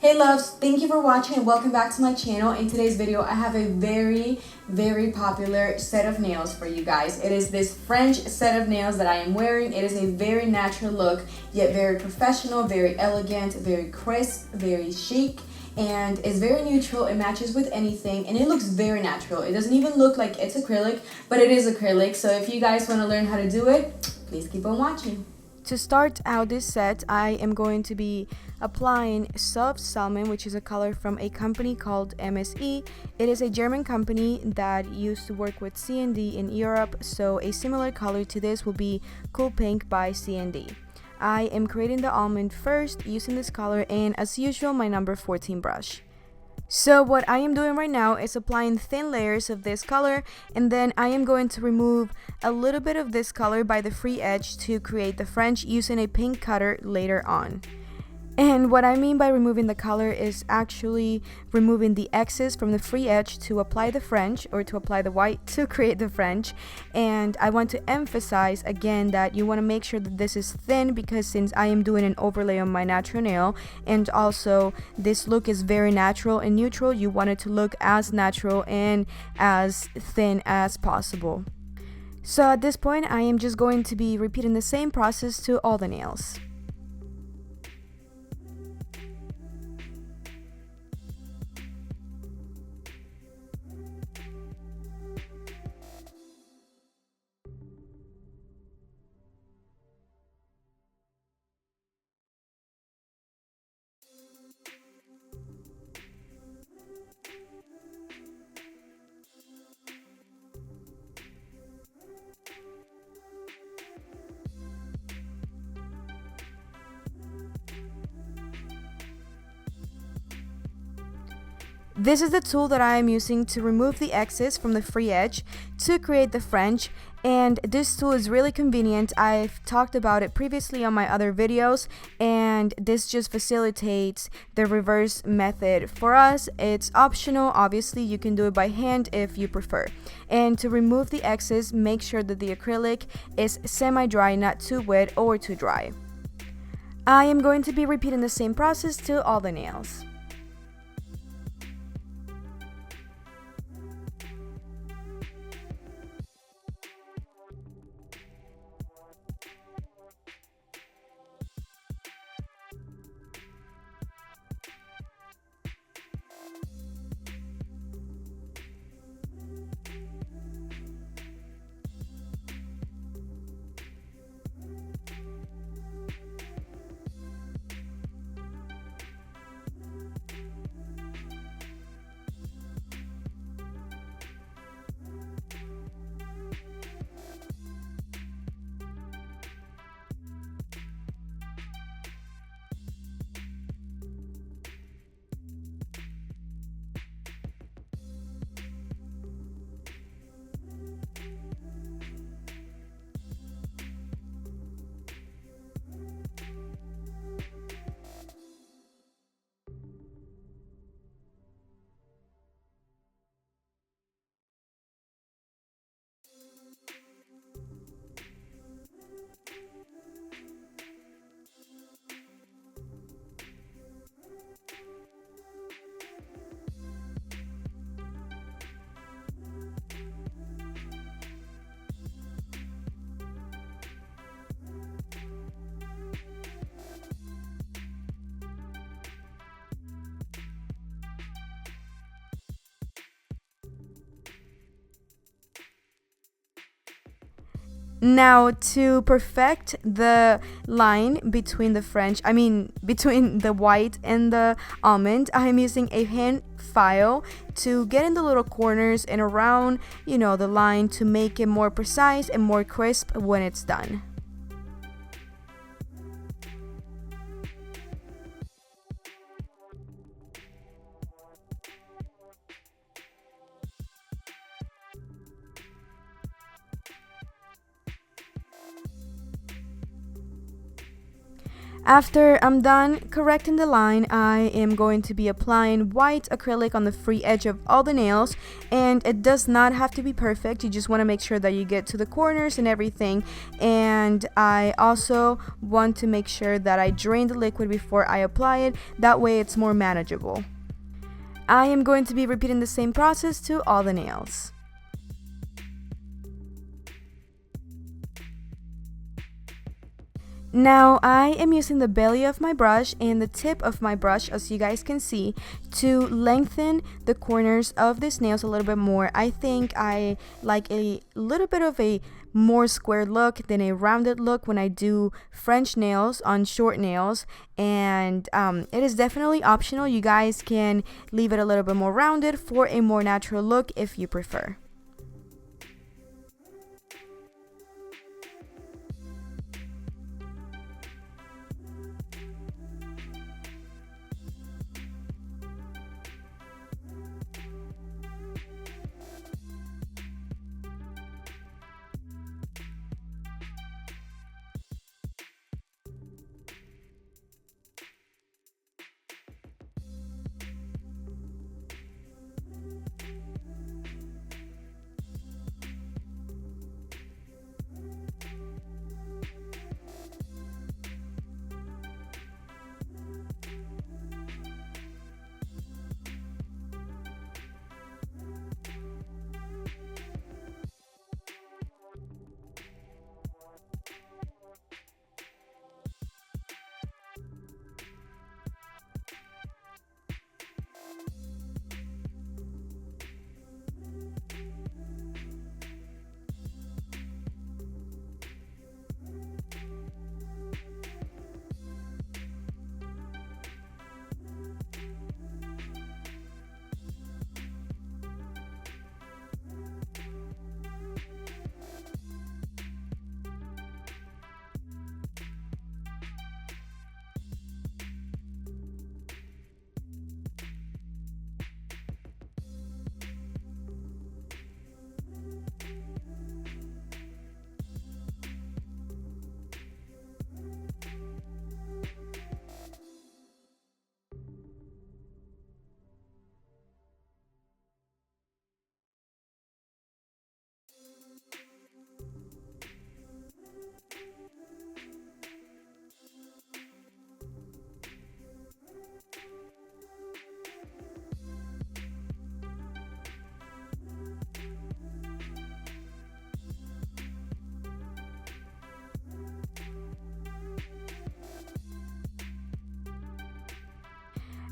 Hey loves, thank you for watching and welcome back to my channel. In today's video, I have a very popular set of nails for you guys. It is this French set of nails that I am wearing. It is a very natural look, yet very professional, very elegant, very crisp, very chic, and it's very neutral. It matches with anything and it looks very natural. It doesn't even look like it's acrylic, but it is acrylic. So if you guys want to learn how to do it, please keep on watching. To start out this set, I am going to be applying soft salmon, which is a color from a company called MSE. It is a German company that used to work with C&D in Europe, so a similar color to this will be Cool Pink by C&D. I am creating the almond first using this color and, as usual, my number 14 brush. So what I am doing right now is applying thin layers of this color, and then I am going to remove a little bit of this color by the free edge to create the French using a pink cutter later on. And what I mean by removing the color is actually removing the excess from the free edge to apply the French, or to apply the white to create the French. And I want to emphasize again that you want to make sure that this is thin, because since I am doing an overlay on my natural nail, and also this look is very natural and neutral, you want it to look as natural and as thin as possible. So at this point, I am just going to be repeating the same process to all the nails. This is the tool that I am using to remove the excess from the free edge to create the French, and this tool is really convenient. I've talked about it previously on my other videos, and this just facilitates the reverse method. For us, it's optional. Obviously, you can do it by hand if you prefer. And to remove the excess, make sure that the acrylic is semi-dry, not too wet or too dry. I am going to be repeating the same process to all the nails. Now, to perfect the line between between the white and the almond, I'm using a hand file to get in the little corners and around, the line, to make it more precise and more crisp when it's done. After I'm done correcting the line, I am going to be applying white acrylic on the free edge of all the nails, and it does not have to be perfect. You just want to make sure that you get to the corners and everything. And I also want to make sure that I drain the liquid before I apply it. That way it's more manageable. I am going to be repeating the same process to all the nails. Now I am using the belly of my brush and the tip of my brush, as you guys can see, to lengthen the corners of these nails a little bit more. I think I like a little bit of a more square look than a rounded look when I do French nails on short nails, and it is definitely optional. You guys can leave it a little bit more rounded for a more natural look if you prefer.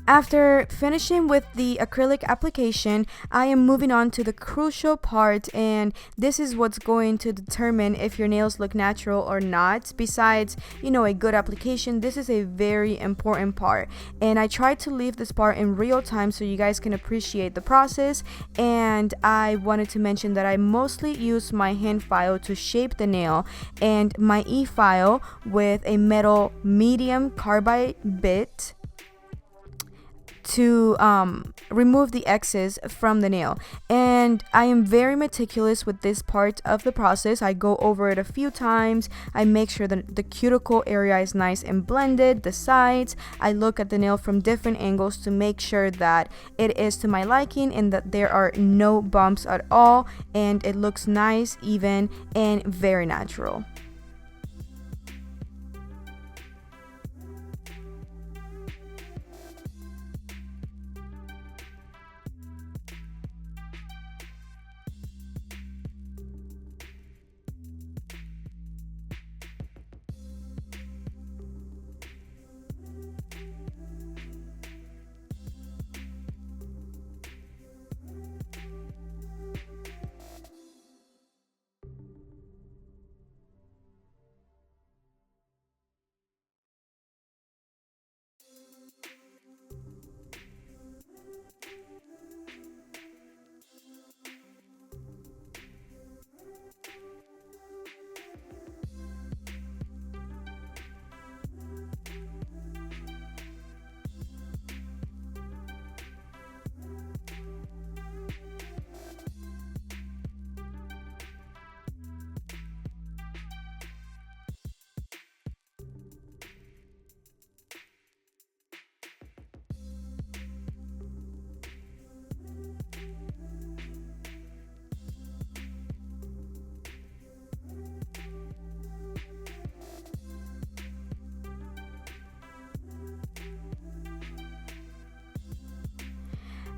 After finishing with the acrylic application, I am moving on to the crucial part, and this is what's going to determine if your nails look natural or not. Besides, a good application, this is a very important part, and I try to leave this part in real time so you guys can appreciate the process. And I wanted to mention that I mostly use my hand file to shape the nail and my e-file with a metal medium carbide bit to remove the excess from the nail. And I am very meticulous with this part of the process. I go over it a few times. I make sure that the cuticle area is nice and blended, the sides. I look at the nail from different angles to make sure that it is to my liking and that there are no bumps at all, and it looks nice, even, and very natural.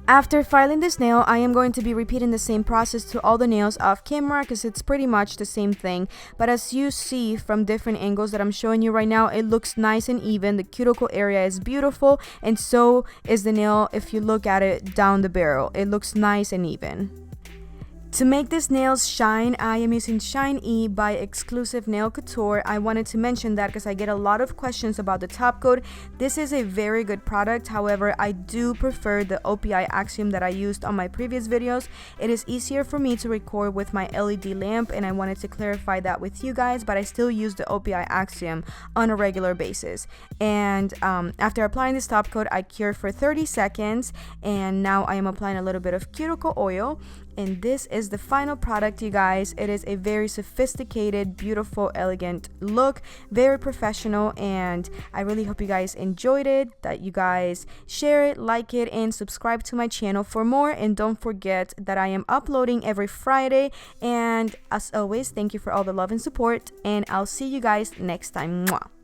After filing this nail, I am going to be repeating the same process to all the nails off camera because it's pretty much the same thing. But as you see from different angles that I'm showing you right now, it looks nice and even. The cuticle area is beautiful, and so is the nail if you look at it down the barrel. It looks nice and even. To make these nails shine, I am using Shine E by Exclusive Nail Couture. I wanted to mention that because I get a lot of questions about the top coat. This is a very good product. However, I do prefer the OPI Axiom that I used on my previous videos. It is easier for me to record with my LED lamp, and I wanted to clarify that with you guys, but I still use the OPI Axiom on a regular basis. And after applying this top coat, I cure for 30 seconds, and now I am applying a little bit of cuticle oil. And this is the final product, you guys. It is a very sophisticated, beautiful, elegant look, very professional, and I really hope you guys enjoyed it, that you guys share it, like it, and subscribe to my channel for more. And don't forget that I am uploading every Friday, and as always, thank you for all the love and support, and I'll see you guys next time. Mwah.